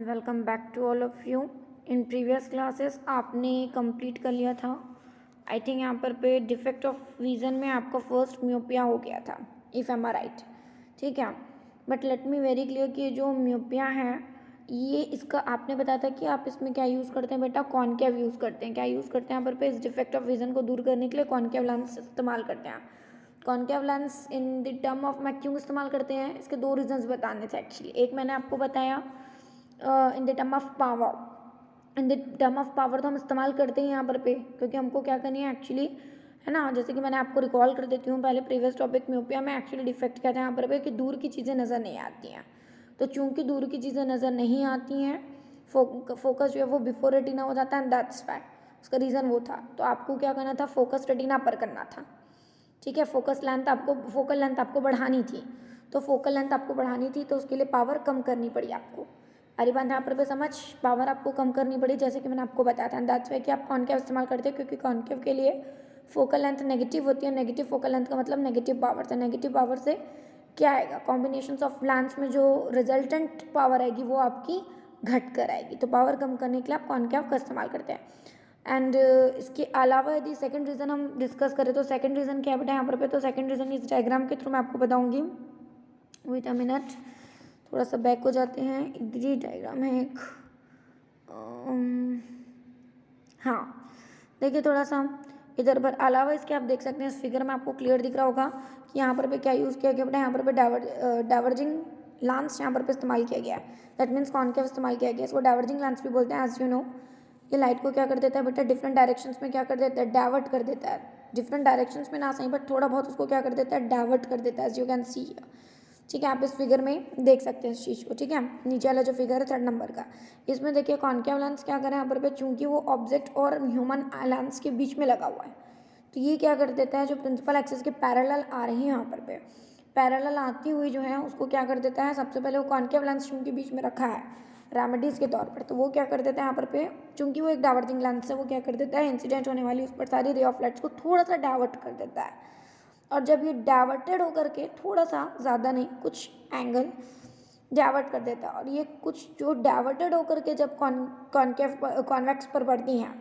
Welcome back to all of you. In previous classes आपने complete कर लिया था। आई थिंक यहाँ पर पे डिफेक्ट ऑफ विज़न में आपका फर्स्ट म्योपिया हो गया था, इफ़ एम आर राइट। ठीक है, but let me very clear कि जो म्योपिया है ये इसका आपने बताया था कि आप इसमें क्या यूज़ करते हैं बेटा, कॉनकेव यूज़ करते हैं। क्या यूज़ करते हैं यहाँ पर पे इस डिफेक्ट ऑफ विज़न को दूर करने के लिए कॉनकेव लेंस इस्तेमाल करते हैं। Concave lens in the term of मैं क्यों इस्तेमाल करते हैं, इसके दो रीजंस बताने थे एक्चुअली। एक मैंने आपको बताया इन the term of power. In the term of power तो हम इस्तेमाल करते हैं यहाँ पर पे, क्योंकि हमको क्या करनी है एक्चुअली, है ना। जैसे कि मैंने आपको रिकॉल कर देती हूँ पहले प्रीवियस टॉपिक म्योपिया में एक्चुअली डिफेक्ट क्या था यहाँ पर पे कि दूर की चीज़ें नज़र नहीं आती हैं। तो चूंकि दूर की चीज़ें नज़र नहीं आती हैं, फोकस जो है वो बिफोर रेटिना हो जाता है, एंड दैट्स व्हाई उसका रीज़न वो था। तो आपको क्या करना था, फोकस रेटिना पर करना था। ठीक है, फोकल लेंथ आपको बढ़ानी थी। तो फोकल लेंथ आपको बढ़ानी थी तो उसके लिए पावर कम करनी पड़ी आपको। अरे बात यहाँ पर भी समझ, पावर आपको कम करनी पड़ी जैसे कि मैंने आपको बताया था। दैट्स वाई कि आप कॉनकेव इस्तेमाल करते हैं, क्योंकि कॉनकेव के लिए फोकल लेंथ नेगेटिव होती है। नेगेटिव फोकल लेंथ का मतलब नेगेटिव पावर से। नेगेटिव पावर से क्या आएगा, कॉम्बिनेशन ऑफ लेंस में जो रिजल्टेंट पावर आएगी वो आपकी घट कर आएगी। तो पावर कम करने के लिए आप कॉनकेव का इस्तेमाल करते हैं। एंड इसके अलावा यदि सेकंड रीज़न हम डिस्कस करें तो सेकंड रीज़न क्या है बेटा यहाँ पर पे, तो सेकंड रीज़न इस डायग्राम के थ्रू मैं आपको बताऊंगी। वेट अ मिनट, थोड़ा सा बैक हो जाते हैं। इधर डायग्राम है एक, हाँ देखिए थोड़ा सा इधर पर। अलावा इसके आप देख सकते हैं इस फिगर में आपको क्लियर दिख रहा होगा कि यहाँ पर पे क्या यूज़ किया गया बेटा, यहाँ पर पे डाइवर्जिंग लांस यहाँ पर पे इस्तेमाल किया गया। दैट मीन्स कॉनकेव इस्तेमाल किया गया। इसको डाइवर्जिंग लांस भी बोलते हैं। एज यू नो ये लाइट को क्या कर देता है बेटा, डिफरेंट डायरेक्शंस में क्या कर देता है, डाइवर्ट कर देता है। डिफरेंट डायरेक्शंस में ना सही बट थोड़ा बहुत उसको क्या कर देता है, डाइवर्ट कर देता है, एज यू कैन सी। ठीक है, आप इस फिगर में देख सकते हैं इस चीज़ को। ठीक है, नीचे वाला जो फिगर है 3rd नंबर का, इसमें देखिए कॉनकेव लेंस क्या करें यहाँ पर पे, चूंकि वो ऑब्जेक्ट और ह्यूमन लेंस के बीच में लगा हुआ है, तो ये क्या कर देता है, जो प्रिंसिपल एक्सिस के पैरेलल आ रही है यहाँ पर पे, पैरेलल आती हुई जो है उसको क्या कर देता है, सबसे पहले वो कॉनकेव लेंस चूंकि बीच में रखा है रेमेडीज़ के तौर पर, तो वो क्या कर देता है यहाँ पर पे, चूंकि वो एक डाइवर्जिंग लेंस है, वो क्या कर देता है, इंसिडेंट होने वाली उस पर सारी रे ऑफ लाइट्स को थोड़ा सा डाइवर्ट कर देता है। और जब ये डाइवर्टेड होकर के थोड़ा सा, ज़्यादा नहीं, कुछ एंगल डाइवर्ट कर देता है, और ये कुछ जो डाइवर्टेड होकर के जब कॉनकेव कॉन्वेक्स पर पड़ती हैं,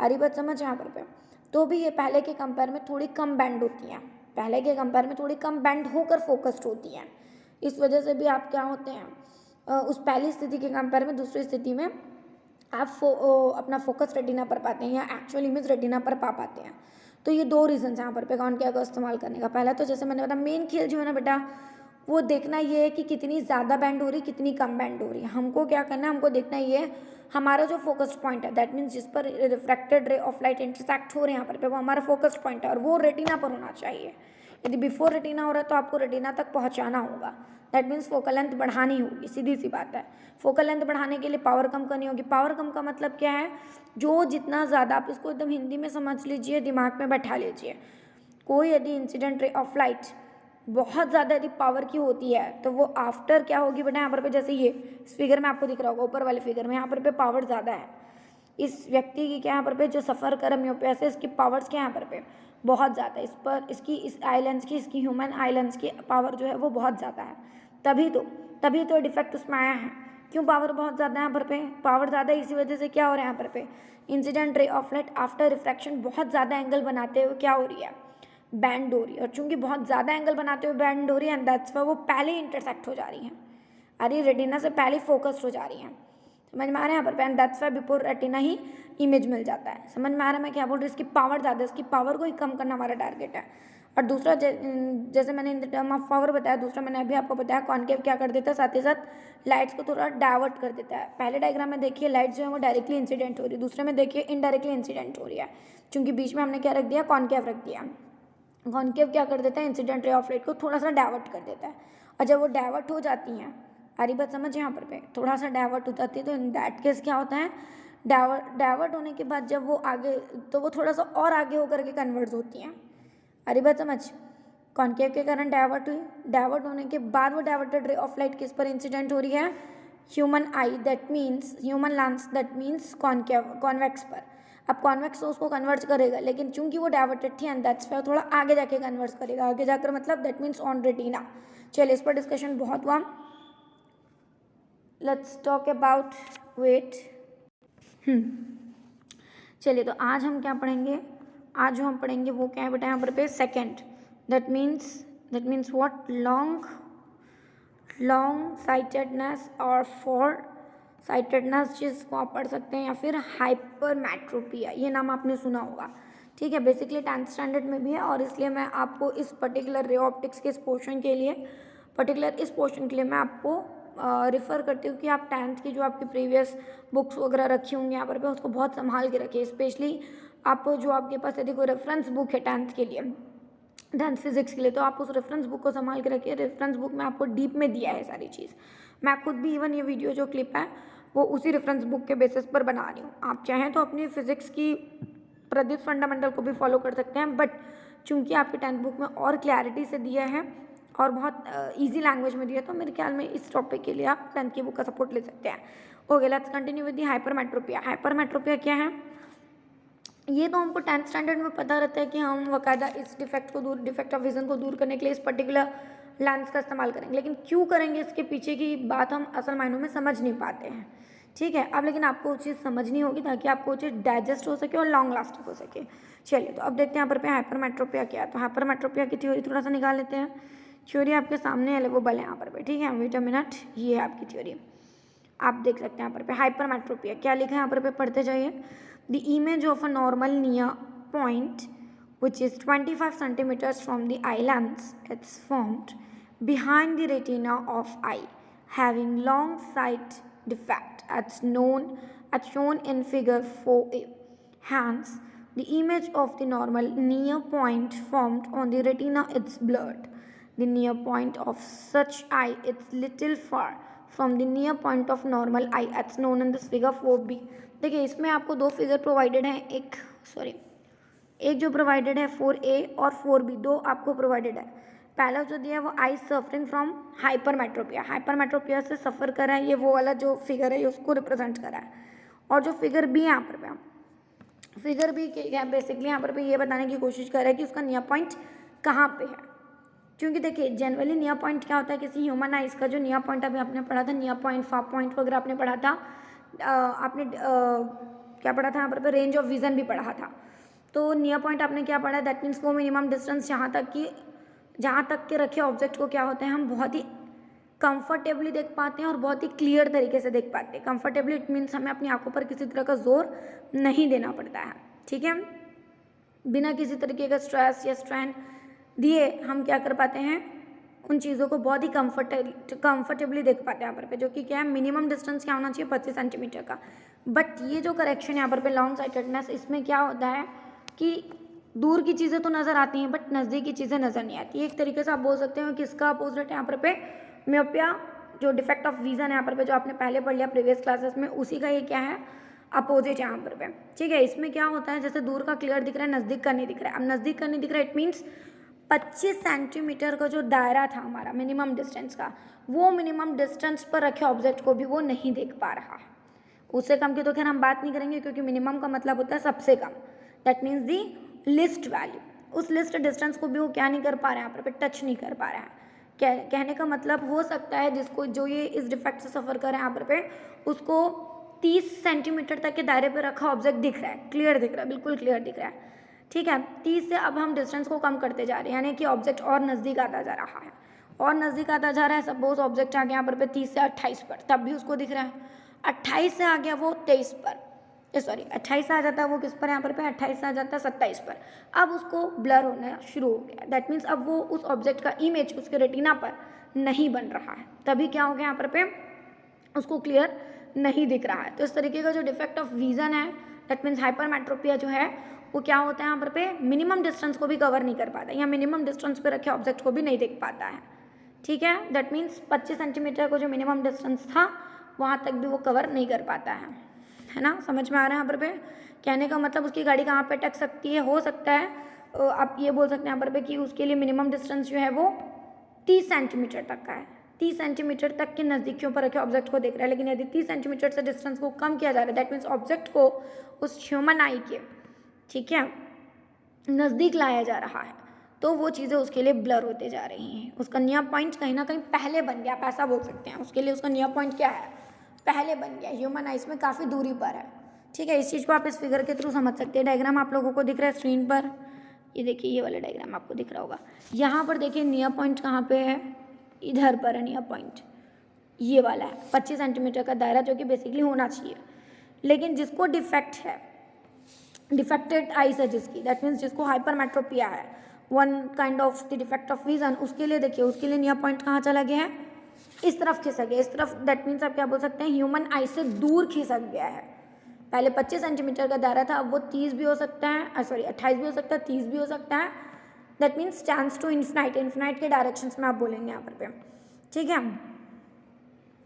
अरे बात समझ यहाँ पर पे, तो भी ये पहले के कंपेयर में थोड़ी कम बैंड होती हैं। पहले के कंपेयर में थोड़ी कम बैंड होकर फोकस्ड होती हैं। इस वजह से भी आप क्या होते हैं, उस पहली स्थिति के कंपेयर में दूसरी स्थिति में आप अपना फोकस रेटिना पर पाते हैं या एक्चुअल इमेज रेटिना पर पा पाते हैं। तो ये दो रीजन यहाँ पर पे कॉनकेव का इस्तेमाल करने का। पहला तो जैसे मैंने बताया, मेन खेल जो है ना बेटा, वो देखना ये है कि कितनी ज़्यादा बैंड हो रही, कितनी कम बैंड हो रही है। हमको क्या करना है, हमको देखना ये है हमारा जो फोकस्ड पॉइंट है, दैट मीन्स जिस पर refracted ray of light intersect हो रहे हैं यहाँ पर पे, वो हमारा फोकस्ड पॉइंट है और वो रेटिना पर होना चाहिए। यदि बिफोर रेटिना हो रहा है तो आपको रेटिना तक पहुँचाना होगा। दैट मीन्स फोकल लेंथ बढ़ानी होगी, सीधी सी बात है। फोकल लेंथ बढ़ाने के लिए पावर कम करनी होगी। पावर कम का मतलब क्या है, जो जितना ज़्यादा, आप इसको एकदम हिंदी में समझ लीजिए, दिमाग में बैठा लीजिए। कोई यदि इंसिडेंट रे ऑफ लाइट बहुत ज़्यादा यदि पावर की होती है तो वो आफ्टर क्या होगी बेटा, यहाँ पर पे जैसे ये इस फिगर में आपको दिख रहा होगा, ऊपर वाले फिगर में यहाँ पर पे पावर ज़्यादा है इस व्यक्ति की, क्या यहाँ पर पे जो सफ़र कर म्योपिया से, इसकी पावर्स क्या यहाँ पर पे बहुत ज़्यादा है। इस पर इसकी इस आई लेंस की, इसकी ह्यूमन आई लेंस की पावर जो है वो बहुत ज़्यादा है। तभी तो डिफेक्ट उसमें आया है। क्यों पावर बहुत ज़्यादा है यहाँ पर पे, पावर ज़्यादा है इसी वजह से क्या हो रहा है यहाँ पर पे, incident ray of light after refraction बहुत ज़्यादा एंगल बनाते हुए क्या हो रही है, बैंड हो रही है। और चूंकि बहुत ज़्यादा एंगल बनाते हुए बैंड हो रही है, एंड दैट्स वाई वो पहले ही इंटरसेक्ट हो जा रही हैं, अरे रेटिना से पहले फोकस्ड हो जा रही हैं। समझ में आ रहा है यहाँ पर, and that's why before retina ही इमेज मिल जाता है। समझ में आ रहा है मैं क्या बोल रही हूँ, इसकी पावर ज़्यादा है, इसकी पावर को ही कम करना हमारा टारगेट है। और दूसरा जैसे मैंने इन द टर्म ऑफ पावर बताया, दूसरा मैंने अभी आपको बताया कॉनकेव क्या कर देता है, साथ ही साथ लाइट्स को थोड़ा डाइवर्ट कर देता है। पहले डायग्राम में देखिए लाइट जो है वो डायरेक्टली इंसिडेंट हो रही है, दूसरे में देखिए इनडायरेक्टली इंसिडेंट हो रही है, क्योंकि बीच में हमने क्या रख दिया, कॉनकेव रख दिया। कॉनकेव क्या कर देता है, इंसिडेंट रे ऑफ लाइट को थोड़ा सा डाइवर्ट कर देता है। और जब वो डाइवर्ट हो जाती हैं, सारी बात समझ यहाँ पर पे, थोड़ा सा डाइवर्ट हो जाती है, तो इन दैट केस क्या होता है, डाइवर्ट होने के बाद जब वो आगे, तो वो थोड़ा सा और आगे होकर के कन्वर्ट होती हैं। अरे बात समझ, कॉनकेव के कारण डाइवर्ट हुई, डाइवर्ट होने के बाद वो डाइवर्टेड रे ऑफ लाइट किस पर इंसिडेंट हो रही है, human I, that means human lens, that means concave convex पर। अब कॉन्वेक्स तो उसको कन्वर्ट करेगा, लेकिन चूंकि वो डाइवर्टेड थी एंड दैट्स वाई थोड़ा आगे जाके कन्वर्ट करेगा, आगे जाकर मतलब दैट मीन्स ऑन रेटिना। चलिए इस पर डिस्कशन बहुत हुआ, लेट्स टॉक अबाउट वेट। चलिए, तो आज हम क्या पढ़ेंगे? आज जो हम पढ़ेंगे वो क्या है बेटा यहाँ पर पे second. That means what? Long sightedness और फॉर साइटेडनेस जिसको आप पढ़ सकते हैं, या फिर हाइपरमेट्रोपिया, ये नाम आपने सुना होगा। ठीक है, बेसिकली 10th स्टैंडर्ड में भी है, और इसलिए मैं आपको इस पर्टिकुलर रे ऑप्टिक्स के इस पोर्शन के लिए मैं आपको रिफ़र करती हूँ कि आप 10th की जो आपकी प्रीवियस बुक्स वगैरह रखी होंगी यहाँ पर उसको बहुत संभाल के रखिए। स्पेशली आप जो आपके पास यदि कोई रेफरेंस बुक है 10th के लिए, 10th फिजिक्स के लिए, तो आप उस रेफरेंस बुक को संभाल के रखिए। रेफरेंस बुक में आपको डीप में दिया है सारी चीज़। मैं खुद भी इवन ये वीडियो जो क्लिप है वो उसी रेफरेंस बुक के बेसिस पर बना रही हूँ। आप चाहें तो अपनी फिजिक्स की प्रदीप फंडामेंटल को भी फॉलो कर सकते हैं, बट चूंकि आपके 10th बुक में और क्लैरिटी से दिया है और बहुत ईजी लैंग्वेज में दिया है, तो मेरे ख्याल में इस टॉपिक के लिए आप 10th की बुक का सपोर्ट ले सकते हैं। Okay, let's continue with the hypermetropia. Hypermetropia क्या है? ये तो हमको 10th स्टैंडर्ड में पता रहता है कि हम बाकायदा इस डिफेक्ट ऑफ विजन को दूर करने के लिए इस पर्टिकुलर लेंस का इस्तेमाल करेंगे, लेकिन क्यों करेंगे इसके पीछे की बात हम असल मायनों में समझ नहीं पाते हैं। ठीक है, अब लेकिन आपको वो चीज़ समझनी होगी ताकि आपको वो चीज़ डाइजेस्ट हो सके और लॉन्ग लास्टिंग हो सके। चलिए, तो अब देखते हैं यहाँ पर हाइपरमेट्रोपिया क्या है। तो हाइपरमेट्रोपिया की थ्योरी थोड़ा सा निकाल लेते हैं। थ्योरी आपके सामने अवेलेबल है यहाँ पर। ठीक है, वेट अ मिनट, ये है आपकी थ्योरी, आप देख सकते हैं यहाँ पर हाइपरमेट्रोपिया क्या लिखा है यहाँ पर पढ़ते जाइए। The image of a normal near point which is 25 centimeters from the eye lens, it's formed behind the retina of eye, having long sight defect as shown in figure 4a. Hence, the image of the normal near point formed on the retina is blurred. The near point of such eye is little far from the near point of normal eye as known in this figure 4b. देखिए, इसमें आपको दो figure provided हैं, एक जो provided है 4a और 4b, दो आपको प्रोवाइडेड है। पहला जो दिया है वो आई सफरिंग फ्रॉम हाइपरमेट्रोपिया से सफ़र कर रहा है, ये वो वाला जो फिगर है उसको रिप्रेजेंट कर रहा है। और जो फिगर बी है यहाँ पर फिगर बी क्या बेसिकली यहाँ पर ये बताने की कोशिश कर रहा है कि उसका नियर पॉइंट कहाँ पे है। क्योंकि देखिए, जनरली नियर पॉइंट क्या होता है, किसी ह्यूमन आइज का जो नियर पॉइंट अभी आपने पढ़ा था, नियर पॉइंट फार पॉइंट वगैरह आपने पढ़ा था, आपने क्या पढ़ा था यहाँ पर रेंज ऑफ विजन भी पढ़ा था। तो नियर पॉइंट आपने क्या पढ़ा है? दैट मीन्स वो मिनिमम डिस्टेंस जहाँ तक के रखे ऑब्जेक्ट को क्या होता है, हम बहुत ही कंफर्टेबली देख पाते हैं और बहुत ही क्लियर तरीके से देख पाते हैं। कंफर्टेबली इट मीन्स हमें अपनी आंखों पर किसी तरह का जोर नहीं देना पड़ता है। ठीक है, बिना किसी तरीके का स्ट्रेस या स्ट्रेन दिए हम क्या कर पाते हैं, उन चीज़ों को बहुत ही कंफर्टेबली देख पाते हैं यहाँ पर जो कि क्या है, मिनिमम डिस्टेंस क्या होना चाहिए, 25 सेंटीमीटर का। बट ये जो करेक्शन यहाँ पर लॉन्ग साइटेडनेस, इसमें क्या होता है कि दूर की चीज़ें तो नज़र आती हैं बट नज़दीक की चीज़ें नज़र नहीं आती। एक तरीके से आप बोल सकते हो कि इसका अपोजिट यहाँ पर मियोपिया, जो डिफेक्ट ऑफ विजन है यहाँ पर जो आपने पहले पढ़ लिया प्रीवियस क्लासेस में, उसी का ये क्या है, अपोजिट यहाँ पर। ठीक है, इसमें क्या होता है, जैसे दूर का क्लियर दिख रहा है, नज़दीक का नहीं दिख रहा है। अब नज़दीक का नहीं दिख रहा है, इट मीन्स 25 सेंटीमीटर का जो दायरा था हमारा मिनिमम डिस्टेंस का, वो मिनिमम डिस्टेंस पर रखे ऑब्जेक्ट को भी वो नहीं देख पा रहा है। उससे कम की तो खैर हम बात नहीं करेंगे, क्योंकि मिनिमम का मतलब होता है सबसे कम, that means the least value. उस लिस्ट डिस्टेंस को भी वो क्या नहीं कर पा रहे हैं, यहाँ पर टच नहीं कर पा रहे हैं। कहने का मतलब हो सकता है जिसको जो ये इस डिफेक्ट से सफ़र कर रहे हैं यहाँ पर उसको 30 सेंटीमीटर तक के दायरे पर रखा ऑब्जेक्ट दिख रहा है, क्लियर दिख रहा है, बिल्कुल क्लियर दिख रहा है। ठीक है, 30 से अब हम डिस्टेंस को कम करते जा रहे हैं, यानी कि ऑब्जेक्ट और नज़दीक आता जा रहा है, और नज़दीक आता जा रहा है। सपोज ऑब्जेक्ट आ गया यहाँ पर 30 से 28 पर, तब भी उसको दिख रहा है। 28 से आ गया वो 23 पर, 28 से आ जाता है वो किस पर, यहाँ पर 28 से आ जाता है 27 पर। अब उसको ब्लर होना शुरू हो गया, दैट मीन्स अब वो उस ऑब्जेक्ट का इमेज उसके रेटिना पर नहीं बन रहा है, तभी क्या हो गया यहाँ पर उसको क्लियर नहीं दिख रहा है। तो इस तरीके का जो डिफेक्ट ऑफ विजन है, दैट मीन्स हाइपरमेट्रोपिया जो है वो क्या होता है, यहाँ पर मिनिमम डिस्टेंस को भी कवर नहीं कर पाता, या मिनिमम डिस्टेंस पे रखे ऑब्जेक्ट को भी नहीं देख पाता है। ठीक है, दैट मीन्स 25 सेंटीमीटर को जो मिनिमम डिस्टेंस था वहाँ तक भी वो कवर नहीं कर पाता है ना। समझ में आ रहा है यहाँ पर कहने का मतलब उसकी गाड़ी कहाँ पे अटक सकती है, हो सकता है आप ये बोल सकते हैं यहाँ पर कि उसके लिए मिनिमम डिस्टेंस जो है वो 30 सेंटीमीटर तक का है। 30 सेंटीमीटर तक के नज़दीकियों पर रखे ऑब्जेक्ट को देख रहा है, लेकिन यदि 30 सेंटीमीटर से डिस्टेंस को कम किया जा रहा है, दैट मीन्स ऑब्जेक्ट को उस ह्यूमन आई के, ठीक है, नज़दीक लाया जा रहा है, तो वो चीज़ें उसके लिए ब्लर होते जा रही हैं। उसका नियर पॉइंट कहीं ना कहीं पहले बन गया, आप ऐसा बोल सकते हैं। उसके लिए उसका नियर पॉइंट क्या है, पहले बन गया, ह्यूमन आइज में काफ़ी दूरी पर है। ठीक है, इस चीज़ को आप इस फिगर के थ्रू समझ सकते हैं। डायग्राम आप लोगों को दिख रहा है स्क्रीन पर, ये देखिए ये वाला डायग्राम आपको दिख रहा होगा। यहाँ पर देखिए नियर पॉइंट कहाँ पे है, इधर पर है नियर पॉइंट, ये वाला है 25 सेंटीमीटर का दायरा, जो कि बेसिकली होना चाहिए। लेकिन जिसको डिफेक्ट है, डिफेक्टेड आइज है जिसकी, दैट मीन्स जिसको हाइपरमेट्रोपिया है, one kind of the defect of vision, उसके लिए देखिए, उसके लिए नियर पॉइंट कहाँ चला गया है, इस तरफ खिसक गया, इस तरफ। दैट मीन्स आप क्या बोल सकते हैं, ह्यूमन आई से दूर खिसक गया है। पहले 25 सेंटीमीटर का दायरा था, अब वो 30 भी हो सकता है, सॉरी 28 भी हो सकता है, 30 भी हो सकता है। That means chance to infinite, infinite के डायरेक्शंस में आप बोलेंगे यहाँ पर पे। ठीक है,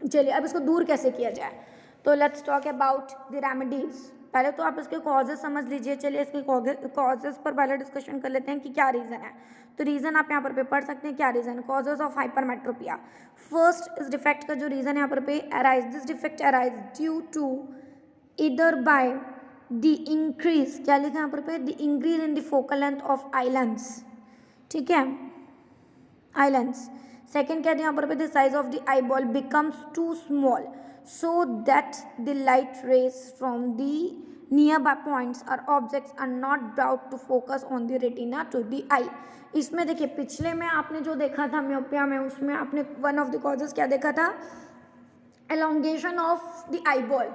चलिए अब इसको दूर कैसे किया जाए, तो let's talk about the remedies. पहले तो आप इसके कॉजेज समझ लीजिए। चलिए इसके कॉजेज पर पहले डिस्कशन कर लेते हैं कि क्या रीज़न है। तो रीज़न आप यहाँ पर पढ़ सकते हैं, क्या रीज़न है, कॉजेज ऑफ हाइपरमेट्रोपिया। फर्स्ट इस डिफेक्ट का जो रीज़न है यहाँ पर पे, arise, this defect arise due to इधर बाय द इंक्रीज, क्या लिखा है यहाँ पर पे, the increase in the focal length of eye lens. ठीक है, आइलैंड्स। सेकेंड क्या है यहाँ पर पे, the size of the eyeball becomes too small so that the light rays from the nearby points और objects are not brought to focus on the retina to the eye. इसमें देखिए पिछले में आपने जो देखा था म्योपिया में, उसमें आपने वन ऑफ द कॉजेज क्या देखा था, elongation of the eye ball,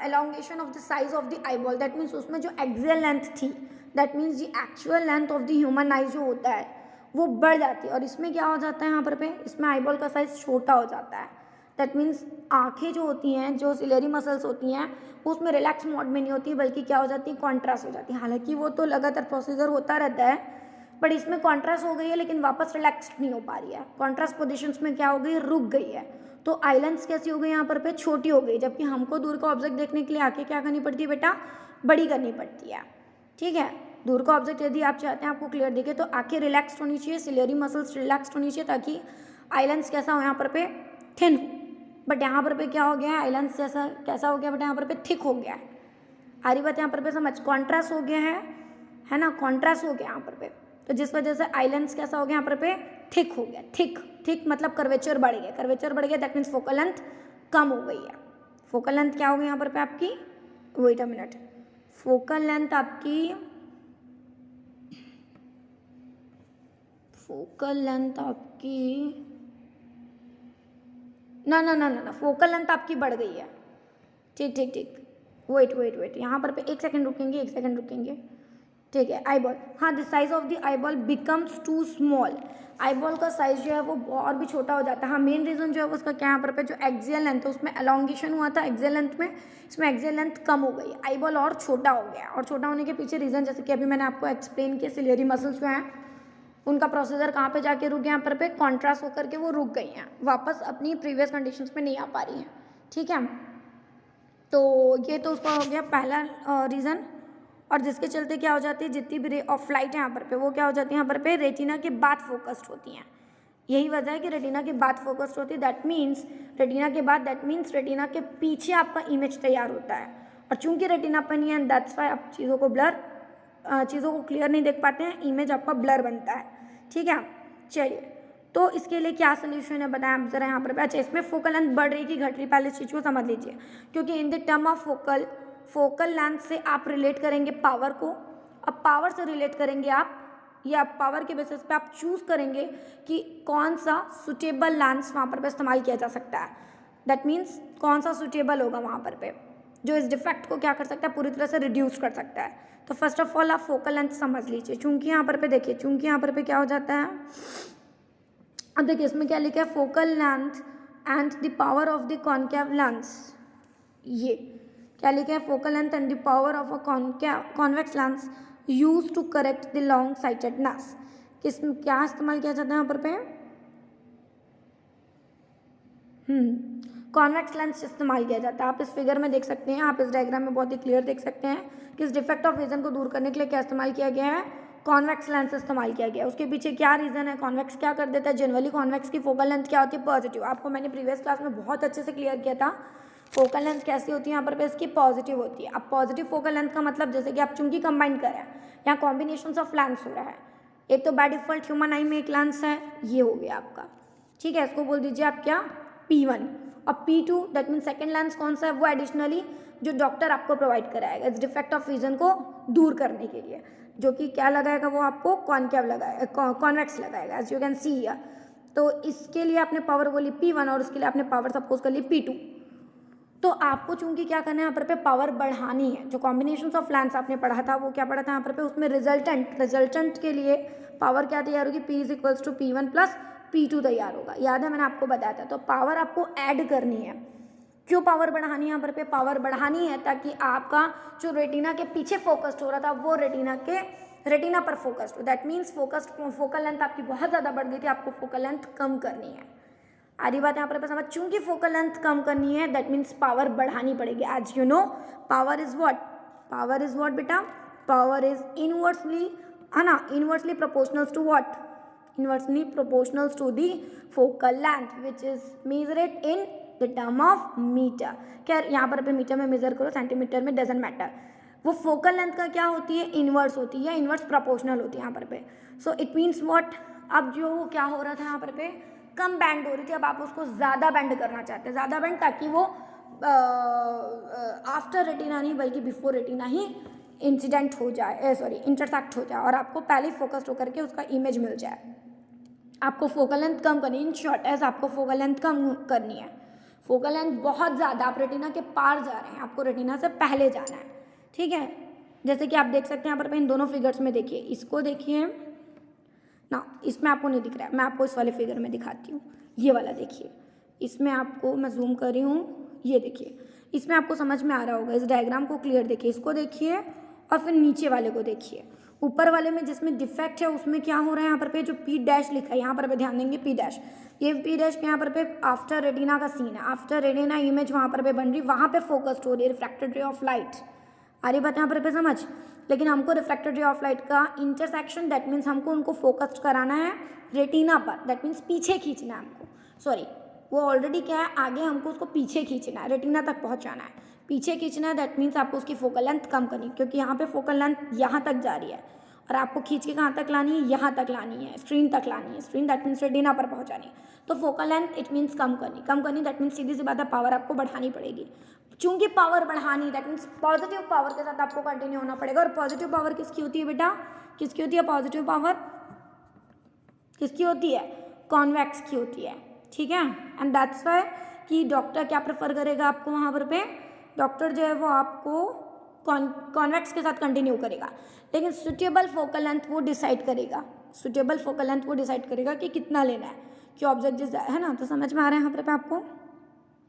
elongation of the size of the eye ball. That means उसमें जो एक्सियल लेंथ थी, that means the actual length of the human आई जो होता है वो बढ़ जाती है। और इसमें क्या हो जाता है यहाँ पर पे, इसमें आई बॉल का साइज छोटा हो जाता है। दैट मीन्स आंखें जो होती हैं, जो सिलेरी मसल्स होती हैं, वो उसमें रिलैक्स मोड में नहीं होती, बल्कि क्या हो जाती है, कॉन्ट्रास्ट हो जाती है। हालांकि वो तो लगातार प्रोसीजर होता रहता है, बट इसमें कॉन्ट्रास्ट हो गई है लेकिन वापस रिलैक्स नहीं हो पा रही है। कॉन्ट्रास्ट पोजिशंस में क्या हो गई, रुक गई है। तो आइलैंड्स कैसी हो गई यहाँ पर पे, छोटी हो गई। जबकि हमको दूर का ऑब्जेक्ट देखने के लिए आंखें क्या करनी पड़ती है बेटा, बड़ी करनी पड़ती है। ठीक है, दूर का ऑब्जेक्ट यदि आप चाहते हैं आपको क्लियर दिखे, तो आंखें रिलैक्स्ड होनी चाहिए, सिलेरी मसल्स रिलैक्स्ड होनी चाहिए, ताकि आइलैंड्स कैसा हो यहाँ पर पे, थिन हो। बट यहाँ पर पे क्या हो गया है, आइलैंड्स जैसा कैसा हो गया बेटा, यहाँ पर पे थिक हो गया है। आ रही बात यहाँ पर पे समझ, कॉन्ट्रास्ट हो गया है ना, कॉन्ट्रास्ट हो गया यहाँ पर पे। तो जिस वजह से आइलैंड्स कैसा हो गया यहाँ पर पे, थिक हो गया। थिक मतलब कर्वेचर बढ़ गया, कर्वेचर बढ़ गया, दैट मीन्स फोकल लेंथ कम हो गई है। फोकल लेंथ क्या हो गई यहाँ पर पे आपकी, wait a minute, focal length आपकी, फोकल लेंथ आपकी ना फोकल लेंथ आपकी बढ़ गई है। ठीक, वेट, यहाँ पर पे एक सेकंड रुकेंगे। ठीक है, आई बॉल, हाँ, the size of the eyeball becomes too small. Eyeball का साइज जो है वो और भी छोटा हो जाता है। हाँ, मेन रीज़न जो है उसका क्या, यहाँ पर पे जो एक्सियल लेंथ है उसमें एलोंगेशन हुआ था एक्सियल लेंथ में, इसमें एक्सियल लेंथ कम हो गई, आई बॉल और छोटा हो गया। और छोटा होने के पीछे रीज़न, जैसे कि अभी मैंने आपको एक्सप्लेन किया, सिलेरी मसल्स जो हैं उनका प्रोसीजर कहाँ पे जाके रुक गया, यहाँ पर कॉन्ट्रास्ट होकर के वो रुक गई हैं, वापस अपनी प्रीवियस कंडीशंस में नहीं आ पा रही हैं। ठीक है, तो ये तो उसका हो गया पहला रीज़न। और जिसके चलते क्या हो जाती है, जितनी भी रे ऑफ लाइट है यहाँ पर वो क्या हो जाती है, यहाँ पर रेटिना के बाद फोकस्ड होती हैं। यही वजह है कि रेटिना के बाद फोकस्ड होती है, दैट मीन्स रेटिना के बाद, दैट मीन्स रेटिना के पीछे आपका इमेज तैयार होता है। और चूंकि रेटिना पर नहीं है, दैट्स वाई आप चीज़ों को क्लियर नहीं देख पाते हैं, इमेज आपका ब्लर बनता है। ठीक है, चलिए, तो इसके लिए क्या सोल्यूशन है बताएं आप जरा यहाँ पर। अच्छा, इसमें फोकल लेंथ बढ़ रही कि घट रही, पहले इस चीज़ को समझ लीजिए। क्योंकि इन the term of focal length से आप रिलेट करेंगे पावर को, अब पावर से रिलेट करेंगे आप, या पावर के बेसिस पे आप चूज़ करेंगे कि कौन सा सुटेबल लेंस वहाँ पर इस्तेमाल किया जा सकता है। दैट मीन्स कौन सा सुटेबल होगा वहाँ पर जो इस डिफेक्ट को क्या कर सकता है, पूरी तरह से रिड्यूस कर सकता है। तो फर्स्ट ऑफ ऑल आप फोकल लेंथ समझ लीजिए। चूंकि यहाँ पर देखिए, चूंकि यहाँ पर क्या हो जाता है, अब देखिए इसमें क्या लिखा है, focal length and the power of the concave lens. ये क्या लिखा है, focal length and the power of a convex lens use to correct the long sightedness. क्या इस्तेमाल किया जाता है यहाँ पर कॉन्वेक्स लेंस इस्तेमाल किया जाता है। आप इस फिगर में देख सकते हैं, आप इस डायग्राम में बहुत ही क्लियर देख सकते हैं कि इस डिफेक्ट ऑफ विजन को दूर करने के लिए क्या इस्तेमाल किया गया है, कॉन्वेक्स लेंस इस्तेमाल किया गया है। उसके पीछे क्या रीज़न है, कॉन्वेक्स क्या कर देता है, जनरली कॉन्वेक्स की फोकल लेंथ क्या होती है, पॉजिटिव। आपको मैंने प्रीवियस क्लास में बहुत अच्छे से क्लियर किया था, फोकल लेंथ कैसी होती है यहाँ पर इसकी पॉजिटिव होती है। अब पॉजिटिव फोकल लेंथ का मतलब, जैसे कि आप चूंकि कंबाइन कर रहे हैं, यहाँ कॉम्बिनेशन ऑफ लेंस हो रहा है। एक तो बाय डिफॉल्ट ह्यूमन आई में एक लेंस है, ये हो गया आपका, ठीक है, इसको बोल दीजिए आप क्या, P1। और P2 that mean second lens कौन सा है, वो एडिशनली जो डॉक्टर आपको प्रोवाइड कराएगा इस डिफेक्ट ऑफ विजन को दूर करने के लिए, जो कि क्या लगाएगा, वो आपको कॉनकेव लगाएगा, कॉन्वेक्स लगाएगा as you can see here. तो इसके लिए आपने पावर बोली P1 और उसके लिए आपने पावर सपोज कर ली P2। तो आपको चूंकि क्या करना है यहाँ पर पे पावर बढ़ानी है, जो कॉम्बिनेशन ऑफ लेंस आपने पढ़ा था वो क्या पढ़ा था यहाँ पर पे, उसमें रिजल्टेंट के लिए पावर क्या तैयार होगी, P is equals to P1 plus P2 तैयार होगा, याद है मैंने आपको बताया था। तो पावर आपको ऐड करनी है। क्यों पावर बढ़ानी है यहाँ पर पे, पावर बढ़ानी है ताकि आपका जो रेटिना के पीछे फोकस्ड हो रहा था वो रेटिना पर फोकस्ड हो, दैट मीन्स फोकल लेंथ आपकी बहुत ज़्यादा बढ़ गई थी, आपको फोकल लेंथ कम करनी है। आधी बात यहाँ पर समझ, चूंकि फोकल लेंथ कम करनी है दैट मीन्स पावर बढ़ानी पड़ेगी। As you know power is what बेटा, पावर इज इनवर्सली, है ना, inversely proportional to what, inversely proportional to the focal length which is measured in the term of metre. खैर यहाँ पर पे मीटर में मेजर करो, सेंटीमीटर में डजेंट मैटर। वो फोकल लेंथ का क्या होती है, इनवर्स होती है, इनवर्स प्रोपोर्शनल होती है यहाँ पर पे। सो इट मीन्स व्हाट, अब जो क्या हो रहा था यहाँ पर पे, कम बैंड हो रही थी, अब आप उसको ज़्यादा बैंड करना चाहते हैं, ज़्यादा बैंड, ताकि वो आफ्टर रेटिना नहीं बल्कि बिफोर रेटिना ही इंसिडेंट हो जाए, इंटरसेक्ट हो जाए और आपको पहले ही फोकस्ड होकर के उसका इमेज मिल जाए। आपको फोकल लेंथ कम करनी है, इन शॉर्ट एज आपको फोकल लेंथ कम करनी है। फोकल लेंथ बहुत ज़्यादा, आप रेटिना के पार जा रहे हैं, आपको रेटिना से पहले जाना है, ठीक है। जैसे कि आप देख सकते हैं यहाँ पर इन दोनों फिगर्स में देखिए, इसको देखिए ना, इसमें आपको नहीं दिख रहा है, मैं आपको इस वाले फिगर में दिखाती हूँ, ये वाला देखिए, इसमें आपको मैं जूम कर रही हूँ, ये देखिए, इसमें आपको समझ में आ रहा होगा, इस डायग्राम को क्लियर देखिए, इसको देखिए और फिर नीचे वाले को देखिए। ऊपर वाले में जिसमें डिफेक्ट है उसमें क्या हो रहा है, यहाँ पर पे जो P डैश लिखा है, यहाँ पर पे ध्यान देंगे P डैश, ये P डैश के यहाँ पर पे आफ्टर रेटिना का सीन है, आफ्टर रेटिना इमेज वहाँ पर पे बन रही, वहाँ पे फोकस्ड हो रही है रिफ्रैक्टेड रे ऑफ लाइट। आ रही बात यहाँ पर पे समझ, लेकिन हमको रिफ्रैक्टेड रे ऑफ लाइट का इंटरसेक्शन, दैट मीन्स हमको उनको फोकस्ड कराना है रेटिना पर, दैट मीन्स पीछे खींचना है हमको, सॉरी वो ऑलरेडी क्या है, आगे हमको उसको पीछे खींचना है, रेटिना तक पहुँचाना है, पीछे खींचना है, दैट मीन्स आपको उसकी फोकल लेंथ कम करनी, क्योंकि यहाँ पे फोकल लेंथ यहाँ तक जा रही है और आपको खींच के कहाँ तक लानी है, यहाँ तक लानी है, स्क्रीन तक लानी है, स्क्रीन दैट मीन्स रेटिना पर पहुँचानी है। तो फोकल लेंथ इट मीन्स कम करनी दैट मीन्स सीधी सी बात है, पावर आपको बढ़ानी पड़ेगी। चूंकि पावर बढ़ानी दैट मीन्स पॉजिटिव पावर के साथ आपको कंटिन्यू होना पड़ेगा। और पॉजिटिव पावर किसकी होती है बेटा, किसकी होती है पॉजिटिव पावर, किसकी होती है, कॉन्वेक्स की होती है, ठीक है। एंड दैट्स वाई कि डॉक्टर क्या प्रेफर करेगा आपको वहाँ पर पे, डॉक्टर जो है वो आपको कॉन्वेक्स के साथ कंटिन्यू करेगा, लेकिन सुटेबल फोकल लेंथ वो डिसाइड करेगा, सुटेबल फोकल लेंथ वो डिसाइड करेगा कि कितना लेना है, कि ऑब्जेक्ट है ना। तो समझ में आ रहा है यहाँ पर पे आपको,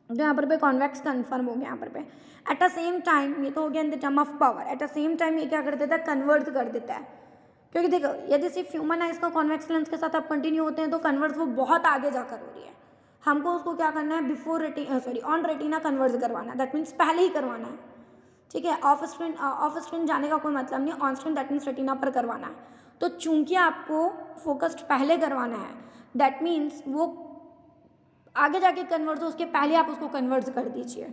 जो यहाँ पर पे कॉन्वेक्स कन्फर्म हो गया यहाँ पर पे। एट द सेम टाइम ये तो हो गया इन the term of power, at the same time ये क्या कर देता है, कन्वर्ट कर देता है, क्योंकि देखो यदि सिर्फ ह्यूमन आइज का कॉन्वेक्स लेंस के साथ आप कंटिन्यू होते हैं तो कन्वर्ट वो बहुत आगे जाकर हो रही है, हमको उसको क्या करना है, बिफोर ऑन रेटिना कन्वर्ट करवाना है, दैट मीन्स पहले ही करवाना है, ठीक है। ऑफ स्क्रीन जाने का कोई मतलब नहीं, on screen that means retina पर करवाना है। तो चूंकि आपको फोकस्ड पहले करवाना है, दैट मीन्स वो आगे जाके कन्वर्ट हो उसके पहले आप उसको कन्वर्ट कर दीजिए।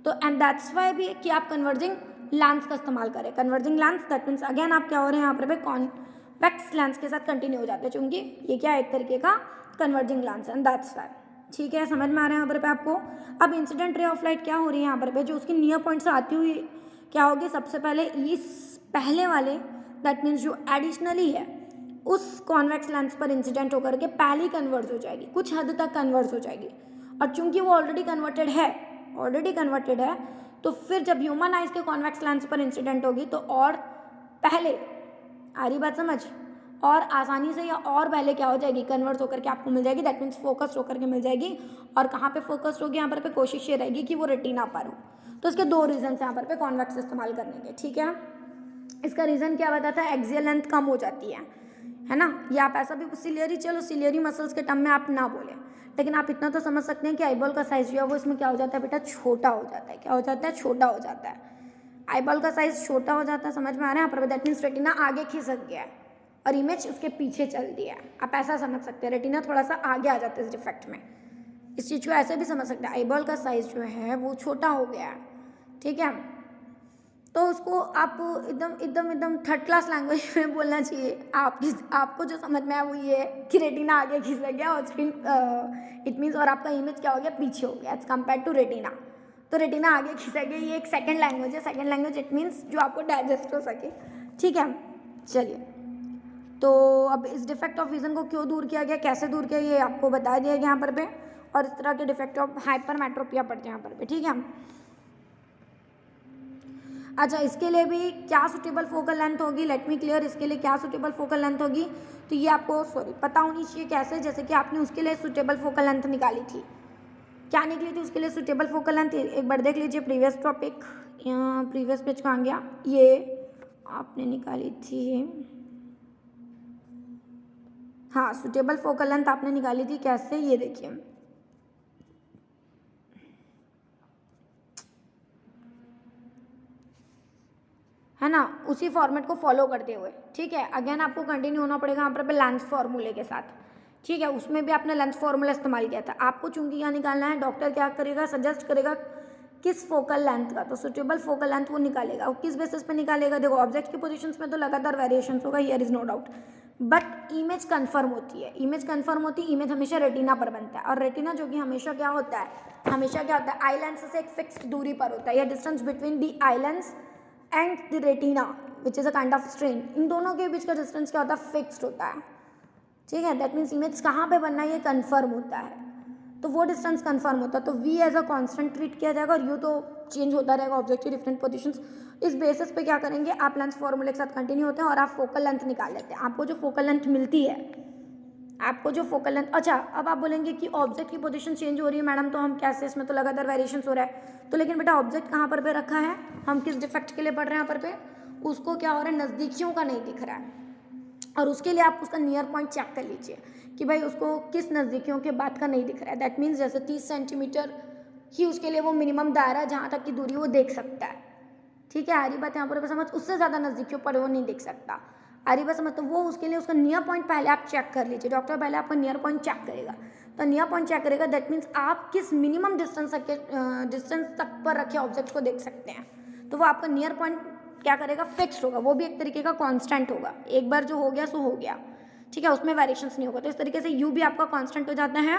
तो एंड दैट्स वाई भी कि आप कन्वर्जिंग लेंस का इस्तेमाल करें, converging lens that means again आप क्या हो रहे हैं यहाँ पर कॉन्वेक्स लेंस के साथ कंटिन्यू हो जाते हैं, चूंकि ये क्या है, एक तरीके का converging lens and that's Y, ठीक है। समझ में आ रहा है यहाँ पर पे आपको। अब इंसिडेंट रे ऑफ लाइट क्या हो रही है यहाँ पर पे, जो उसकी नियर पॉइंट से आती हुई क्या होगी, सबसे पहले इस पहले वाले दैट मीन्स जो एडिशनली है उस कॉन्वेक्स लेंस पर इंसिडेंट होकर के पहले कन्वर्ट हो जाएगी, कुछ हद तक कन्वर्ट हो जाएगी। और चूंकि वो ऑलरेडी कन्वर्टेड है तो फिर जब ह्यूमन आइज के कॉन्वेक्स लेंस पर इंसिडेंट होगी तो और पहले, आ रही बात समझ, और आसानी से या और पहले क्या हो जाएगी, कन्वर्ट होकर के आपको मिल जाएगी, दैट मीन्स फोकस होकर के मिल जाएगी। और कहाँ पे फोकस्ड होगी, यहाँ पर पे कोशिश ये रहेगी कि वो रेटिना पर हो। तो इसके दो रीजन है यहाँ पर पे कॉन्वेक्स इस्तेमाल करने के, ठीक है। इसका रीज़न क्या बताता है, एक्सियल लेंथ कम हो जाती है ना। या आप ऐसा भी सिलियरी, चलो सिलियरी मसल्स के टर्म में आप ना बोले, लेकिन आप इतना तो समझ सकते हैं कि आईबॉल का साइज जो है वो इसमें क्या हो जाता है बेटा, छोटा हो जाता है। क्या हो जाता है, छोटा हो जाता है। आईबॉल का साइज छोटा हो जाता है, समझ में आ रहा है यहाँ पर, दैट मीन्स रेटिना आगे खिसक गया है और इमेज उसके पीछे चल दिया है। आप ऐसा समझ सकते हैं, रेटिना थोड़ा सा आगे आ जाता है इस डिफेक्ट में। इस चीज़ को ऐसे भी समझ सकते हैं, आईबॉल का साइज जो है वो छोटा हो गया है, ठीक है। तो उसको आपको एकदम एकदम एकदम थर्ड क्लास लैंग्वेज में बोलना चाहिए। आपको जो समझ में आया वो ये है कि रेटिना आगे खिसक गया और स्क्रीन इट मीन्स और आपका इमेज क्या हो गया, पीछे हो गया एज कम्पेयर टू रेटिना। तो रेटिना आगे खिसक गया, ये एक सेकेंड लैंग्वेज है। सेकेंड लैंग्वेज इट मीन्स जो आपको डाइजेस्ट हो सके, ठीक है। चलिए, तो अब इस डिफेक्ट ऑफ विजन को क्यों दूर किया गया, कैसे दूर किया, ये आपको बता दिया गया यहाँ पर पे। और इस तरह के डिफेक्ट ऑफ हाइपरमेट्रोपिया पड़ते हैं यहाँ पर पे, ठीक है। अच्छा, इसके लिए भी क्या सुटेबल फोकल लेंथ होगी, लेट मी क्लियर, इसके लिए क्या सुटेबल फोकल लेंथ होगी, तो ये आपको पता होनी चाहिए कैसे। जैसे कि आपने उसके लिए सुटेबल फोकल लेंथ निकाली थी, क्या निकली थी उसके लिए सुटेबल फोकल लेंथ, एक बार देख लीजिए प्रीवियस टॉपिक, प्रीवियस पेज कहाँ गया, ये आपने निकाली थी, हाँ सुटेबल फोकल लेंथ आपने निकाली थी कैसे, ये देखिए, है ना, उसी फॉर्मेट को फॉलो करते हुए, ठीक है। अगेन आपको कंटिन्यू होना पड़ेगा यहाँ पर लेंथ फॉर्मूले के साथ, ठीक है। उसमें भी आपने लेंथ फॉर्मूला इस्तेमाल किया था। आपको चूंकि क्या निकालना है, डॉक्टर क्या करेगा, सजेस्ट करेगा किस फोकल लेंथ का, तो सुटेबल फोकल लेंथ वो निकालेगा। और किस बेसिस पे निकालेगा, देखो ऑब्जेक्ट की पोजीशंस में तो लगातार वेरिएशंस होगा, here is no doubt, but image confirm होती है। इमेज कंफर्म होती है, इमेज हमेशा रेटिना पर बनता है। और रेटिना जो कि हमेशा क्या होता है, हमेशा क्या होता है, आई लेंस से एक फिक्स्ड दूरी पर होता है, या distance between the eye lens and the retina which is a kind of strain, इन दोनों के बीच का डिस्टेंस क्या होता है, फिक्स्ड होता है, ठीक है। दैट मीन्स इमेज कहाँ पे बनना है ये कंफर्म होता है, तो वो डिस्टेंस कंफर्म होता है। तो V as a constant treat किया जाएगा, और यू तो चेंज होता रहेगा ऑब्जेक्ट की डिफरेंट पोजीशंस। इस बेसिस पे क्या करेंगे, आप लेंथ फॉर्मूले के साथ कंटिन्यू होते हैं और आप फोकल लेंथ निकाल लेते हैं। आपको जो फोकल लेंथ मिलती है, आपको जो फोकल लेंथ, अच्छा अब आप बोलेंगे कि ऑब्जेक्ट की पोजीशन चेंज हो रही है मैडम, तो हम कैसे, इसमें तो लगातार वेरिएशन हो रहा है। तो लेकिन बेटा ऑब्जेक्ट कहाँ पर पे रखा है, हम किस डिफेक्ट के लिए पढ़ रहे हैं यहाँ पर पे, उसको क्या हो रहा है, नज़दीकियों का नहीं दिख रहा है, और उसके लिए आप उसका नियर पॉइंट चेक कर लीजिए कि भाई उसको किस नज़दीकियों के बाद का नहीं दिख रहा है। दैट मीन्स जैसे 30 सेंटीमीटर ही उसके लिए वो मिनिमम दायरा है जहाँ तक की दूरी वो देख सकता है, ठीक है। आ रही बात यहाँ पर समझ, उससे ज़्यादा नज़दीकियों पर वो नहीं देख सकता, आ रही बात समझ। तो वो उसके लिए उसका नियर पॉइंट पहले आप चेक कर लीजिए, डॉक्टर पहले आपका नियर पॉइंट चेक करेगा। तो नियर पॉइंट चेक करेगा, दैट मीन्स आप किस मिनिमम डिस्टेंस तक पर रखे ऑब्जेक्ट को देख सकते हैं। तो वो आपका नियर पॉइंट क्या करेगा, फिक्स्ड होगा, वो भी एक तरीके का कांस्टेंट होगा, एक बार जो हो गया सो हो गया, ठीक है, उसमें वेरिएशंस नहीं होगा। तो इस तरीके से यू भी आपका कांस्टेंट हो जाता है,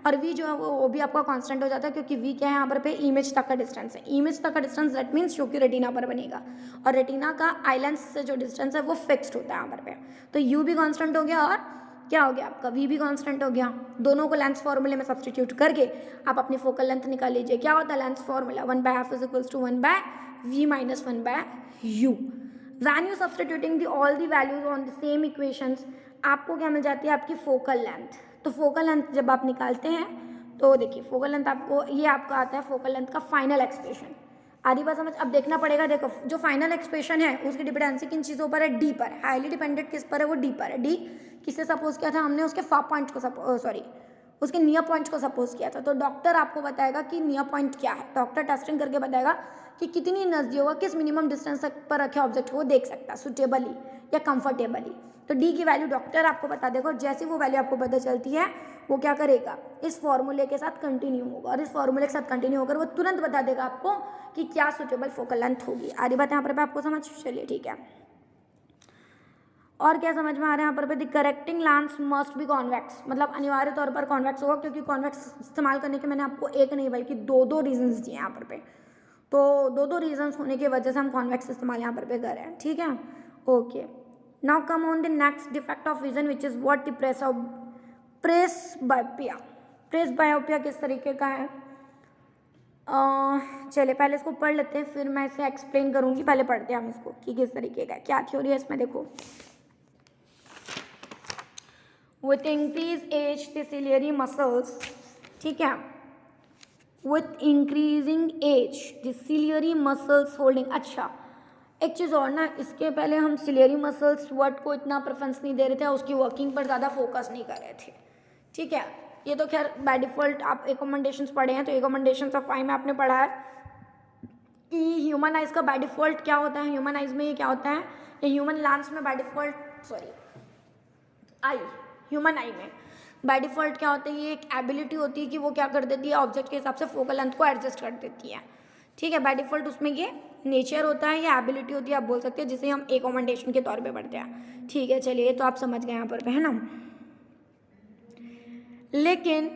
और वी जो है वो भी आपका कांस्टेंट हो जाता है, क्योंकि वी क्या है यहाँ पर पे, इमेज तक का डिस्टेंस है। इमेज तक का डिस्टेंस दैट मीन्स जो कि रेटिना पर बनेगा, और रेटिना का आई लेंस से जो डिस्टेंस है वो फिक्स्ड होता है यहाँ पर पे। तो यू भी कांस्टेंट हो गया, और क्या हो गया आपका, वी भी कांस्टेंट हो गया। दोनों को लेंथ फॉर्मूले में सब्सटीट्यूट करके आप अपनी फोकल लेंथ निकाल लीजिए। क्या होता है length formula, 1/2 is equals to 1/v minus 1/u। When you substituting all the values on the same equations, आपको क्या मिल जाती है, आपकी फोकल लेंथ। तो फोकल लेंथ जब आप निकालते हैं, तो देखिए फोकल लेंथ आपको, ये आपका आता है फोकल लेंथ का फाइनल एक्सप्रेशन। आधी बात समझ, अब देखना पड़ेगा, देखो जो फाइनल एक्सप्रेशन है उसकी डिपेंडेंसी किन चीज़ों पर है, डी पर, हाईली डिपेंडेंट किस पर है, वो डी पर है। डी किससे सपोज किया था हमने, उसके फार पॉइंट को उसके नियर पॉइंट को सपोज किया था। तो डॉक्टर आपको बताएगा कि नियर पॉइंट क्या है, डॉक्टर टेस्टिंग करके बताएगा कि कितनी नज़दीक होगा, किस मिनिमम डिस्टेंस तक पर रखे ऑब्जेक्ट को देख सकता है सुटेबली या कंफर्टेबली। तो डी की वैल्यू डॉक्टर आपको बता देगा, और जैसी वो वैल्यू आपको पता चलती है वो क्या करेगा, इस फॉर्मूले के साथ कंटिन्यू होगा, और इस फॉर्मूले के साथ कंटिन्यू होकर वो तुरंत बता देगा आपको कि क्या सुटेबल फोकल लेंथ होगी। आधी बात यहाँ पर आपको समझ, चलिए ठीक है। और क्या समझ में आ रहा है यहाँ पर, the correcting lens must be convex, मतलब अनिवार्य तौर पर कॉन्वेक्स होगा, क्योंकि कॉन्वेक्स इस्तेमाल करने के मैंने आपको एक नहीं बल्कि दो रीजंस दिए यहाँ पर। तो दो रीजंस होने की वजह से हम कॉन्वेक्स इस्तेमाल यहाँ पर कर रहे हैं, ठीक है। Okay, now come on the next defect of vision which is what the presbyopia. Presbyopia किस तरीके का है, चलिए पहले इसको पढ़ लेते हैं, फिर मैं इसे एक्सप्लेन करूँगी। पहले पढ़ते हैं हम इसको कि किस तरीके का है, क्या थ्योरी है इसमें। देखो, with increased age the ciliary muscles, ठीक है, with increasing age the ciliary muscles holding। अच्छा, एक चीज़ और ना, इसके पहले हम सिलियरी मसल्स वर्ड को इतना प्रेफरेंस नहीं दे रहे थे, उसकी वर्किंग पर ज़्यादा फोकस नहीं कर रहे थे, ठीक है। ये तो खैर बाय डिफ़ॉल्ट आप एकमेंडेशंस पढ़े हैं, तो एकमेंडेशंस ऑफ आई में आपने पढ़ा है कि ह्यूमन आइज़ का बाय डिफ़ॉल्ट क्या होता है, ह्यूमन आइज़ में ये क्या होता है, ये ह्यूमन लेंस में बाय डिफ़ॉल्ट, ह्यूमन आई में बाय डिफ़ॉल्ट क्या होता है, ये एक एबिलिटी होती है कि वो क्या कर देती है, ऑब्जेक्ट के हिसाब से फोकल लेंथ को एडजस्ट कर देती है, ठीक है, बाय डिफ़ॉल्ट उसमें ये नेचर होता है या एबिलिटी होती है, आप बोल सकते हैं, जिसे हम एकमेंडेशन के तौर पे पढ़ते हैं। ठीक है, चलिए तो आप समझ गए यहाँ पर है ना। लेकिन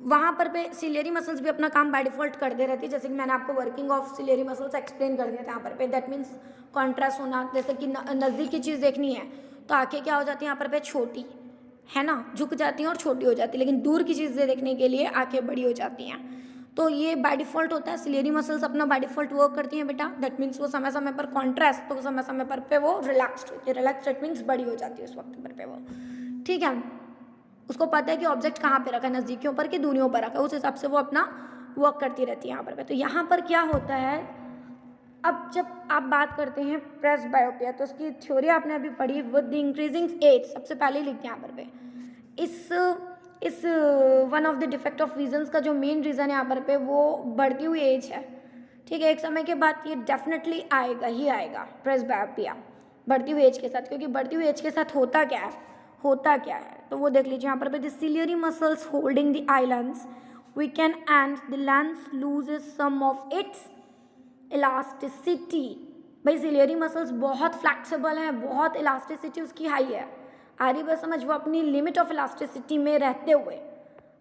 वहाँ पर पे सिलियरी मसल्स भी अपना काम बाय डिफ़ॉल्ट करते रहती है, जैसे कि मैंने आपको working of ciliary muscles explain कर दिया था यहाँ पर पे। दैट मीन्स कॉन्ट्रास्ट होना, जैसे कि नज़दीक की चीज़ देखनी है तो आंखें क्या हो जाती हैं यहाँ पर पे छोटी, है ना, झुक जाती हैं और छोटी हो जाती है, लेकिन दूर की चीज़ें देखने के लिए आंखें बड़ी हो जाती हैं। तो ये बाय डिफ़ॉल्ट होता है, सिलियरी मसल्स अपना बाय डिफ़ॉल्ट वर्क करती हैं बेटा। दैट मीन्स वो समय समय पर कॉन्ट्रास्ट, तो समय समय पर पे वो रिलैक्स्ड होती है। रिलैक्स दैट मीन्स बड़ी हो जाती है उस वक्त पर पे वो। ठीक है, उसको पता है कि ऑब्जेक्ट कहाँ पे रखा है, नज़दीकियों पर कि दूरियों पर रखा है, उस हिसाब से वो अपना वर्क करती रहती है यहाँ पर। तो यहाँ पर क्या होता है, अब जब आप बात करते हैं प्रेस बायोपिया, तो उसकी थ्योरी आपने अभी पढ़ी, विद द इंक्रीजिंग एज, सबसे पहले लिखते हैं यहाँ पर पे। इस one of the defect of visions का जो मेन रीज़न है यहाँ पर पे वो बढ़ती हुई एज है। ठीक है, एक समय के बाद ये डेफिनेटली आएगा ही आएगा प्रेस बायोपिया, बढ़ती हुई एज के साथ। क्योंकि बढ़ती हुई एज के साथ होता क्या है, तो वो देख लीजिए यहाँ पर the ciliary muscles holding the eye lens weaken and the lens loses some of its elasticity. भाई सिलियरी मसल्स बहुत फ्लैक्सिबल हैं, बहुत इलास्टिसिटी उसकी हाई है। आ रही बात समझ, वो अपनी लिमिट ऑफ इलास्टिसिटी में रहते हुए,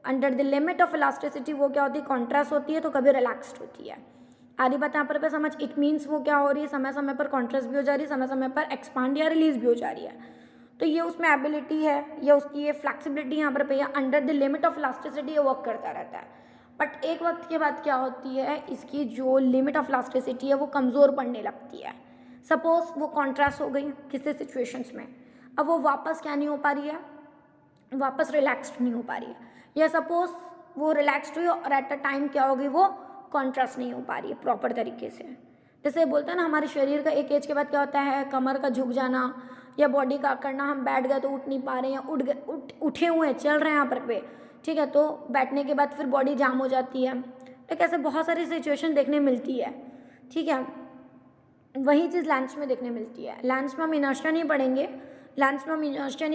under the limit of elasticity वो क्या होती है, कॉन्ट्रास्ट होती है तो कभी रिलैक्स्ड होती है। आ रही बात यहाँ पर समझ, इट मीन्स वो क्या हो रही है, समय समय पर कॉन्ट्रास्ट भी हो जा रही है, समय समय पर एक्सपांड या रिलीज भी हो जा रही है। तो ये उसमें एबिलिटी है या उसकी ये फ्लैक्सिबिलिटी यहाँ पर या under the limit of elasticity ये वर्क करता रहता है। बट एक वक्त के बाद क्या होती है, इसकी जो लिमिट ऑफ इलास्टिसिटी है वो कमज़ोर पड़ने लगती है। सपोज वो कॉन्ट्रास्ट हो गई किसी सिचुएशंस में, अब वो वापस क्या नहीं हो पा रही है, वापस रिलैक्स्ड नहीं हो पा रही है। या सपोज वो रिलैक्स्ड हुई और एट अ टाइम क्या होगी, वो कॉन्ट्रास्ट नहीं हो पा रही है प्रॉपर तरीके से। जैसे बोलते हैं ना, हमारे शरीर का एक एज के बाद क्या होता है, कमर का झुक जाना या बॉडी का करना, हम बैठ गए तो उठ नहीं पा रहे हैं, उठे हुए हैं, चल रहे हैं यहाँ पर पे। ठीक है, तो बैठने के बाद फिर बॉडी जाम हो जाती है। तो ऐसे बहुत सारी सिचुएशन देखने मिलती है। ठीक है, वही चीज़ लंच में देखने मिलती है। लंच में हम इनर्शिया नहीं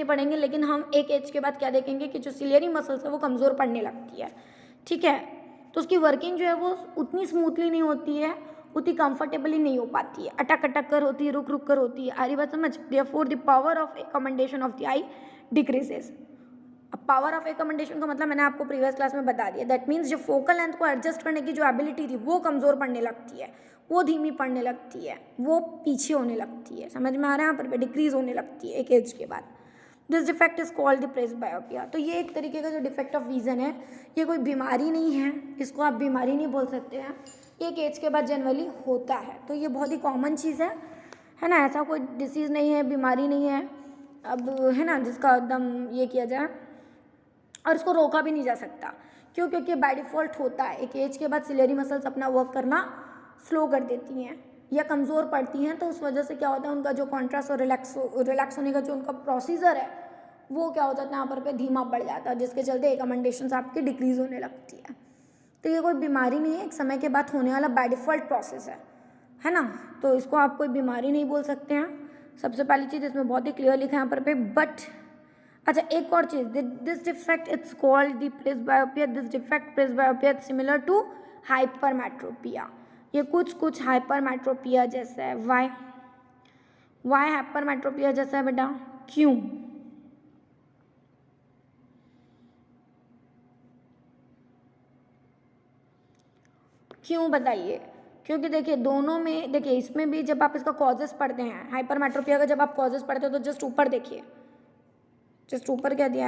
पढ़ेंगे, लेकिन हम एक एज के बाद क्या देखेंगे कि जो सिलियरी मसल्स है वो कमज़ोर पड़ने लगती है। ठीक है, तो उसकी वर्किंग जो है वो उतनी स्मूथली नहीं होती है, उतनी कंफर्टेबली नहीं हो पाती है, अटक अटक कर होती है, रुक रुक कर होती है। आरी बात समझ, therefore the power of accommodation of the eye decreases. अब पावर ऑफ एकमेंडेशन का मतलब मैंने आपको प्रीवियस क्लास में बता दिया। दैट मीन्स जो फोकल लेंथ को एडजस्ट करने की जो एबिलिटी थी वो कमज़ोर पड़ने लगती है, वो धीमी पड़ने लगती है, वो पीछे होने लगती है। समझ में आ रहा है, यहाँ पर डिक्रीज होने लगती है एक एज के बाद। This defect is called the presbyopia. तो ये एक तरीके का जो डिफेक्ट ऑफ विजन है, ये कोई बीमारी नहीं है, इसको आप बीमारी नहीं बोल सकते हैं, एक एज के बाद जनरली होता है। तो ये बहुत ही कॉमन चीज़ है ना, ऐसा कोई डिसीज़ नहीं है, बीमारी नहीं है अब, है ना, जिसका एकदम ये किया जाए, और इसको रोका भी नहीं जा सकता। क्यों? क्योंकि बाय डिफ़ॉल्ट होता है, एक एज के बाद सिलियरी मसल्स अपना वर्क करना स्लो कर देती हैं या कमज़ोर पड़ती हैं। तो उस वजह से क्या होता है, उनका जो कॉन्ट्रास्ट और रिलैक्स होने का जो उनका प्रोसीजर है वो क्या होता है, यहाँ पर पे धीमा पड़ जाता है, जिसके चलते एकमेंडेशंस आपकी डिक्रीज़ होने लगती है। तो ये कोई बीमारी नहीं है, एक समय के बाद होने वाला बाय डिफ़ॉल्ट प्रोसेस है ना। तो इसको आप कोई बीमारी नहीं बोल सकते हैं। सबसे पहली चीज़ इसमें बहुत ही क्लियर लिखा है यहाँ पर पे। बट अच्छा, एक और चीज़, this defect it's called the presbyopia. This defect presbyopia similar to hypermetropia. ये कुछ हाइपरमेट्रोपिया जैसा है। वाई हाइपरमेट्रोपिया जैसा है बेटा? क्यों? क्यों बताइए? क्योंकि देखिए दोनों में, देखिए इसमें भी जब आप इसका कॉजेस पढ़ते हैं, हाइपरमेट्रोपिया का जब आप कॉजेस पढ़ते हो तो जस्ट ऊपर देखिए, जस्ट ऊपर क्या दिया,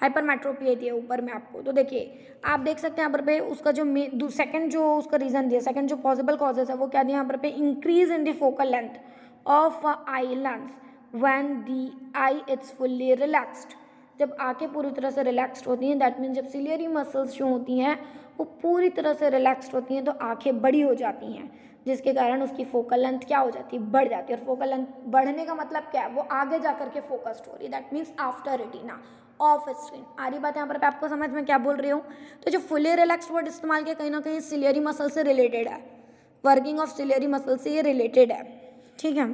हाइपरमेट्रोपिया दिया ऊपर में आपको। तो देखिए आप देख सकते हैं यहाँ पर पे उसका जो सेकंड जो उसका रीज़न दिया, सेकंड जो पॉसिबल कॉजेज है वो क्या दिया यहाँ पर पे, increase in the focal length of eye lens when the I it's fully relaxed. जब आंखें पूरी तरह से रिलैक्स्ड होती हैं, दैट मीन्स जब सिलियरी मसल्स जो होती हैं वो पूरी तरह से रिलैक्स्ड होती हैं तो आंखें बड़ी हो जाती हैं, जिसके कारण उसकी फोकल लेंथ क्या हो जाती है, बढ़ जाती है। और फोकल लेंथ बढ़ने का मतलब क्या है, वो आगे जा करके फोकस्ड हो रही है, that means after retina of screen. आ रही बात यहाँ पर आपको समझ में क्या बोल रही हूँ? तो जो फुली रिलैक्स्ड वर्ड इस्तेमाल किया कहीं ना कहीं सिलियरी मसल से रिलेटेड है, वर्किंग ऑफ सिलियरी मसल से ये रिलेटेड है। ठीक है,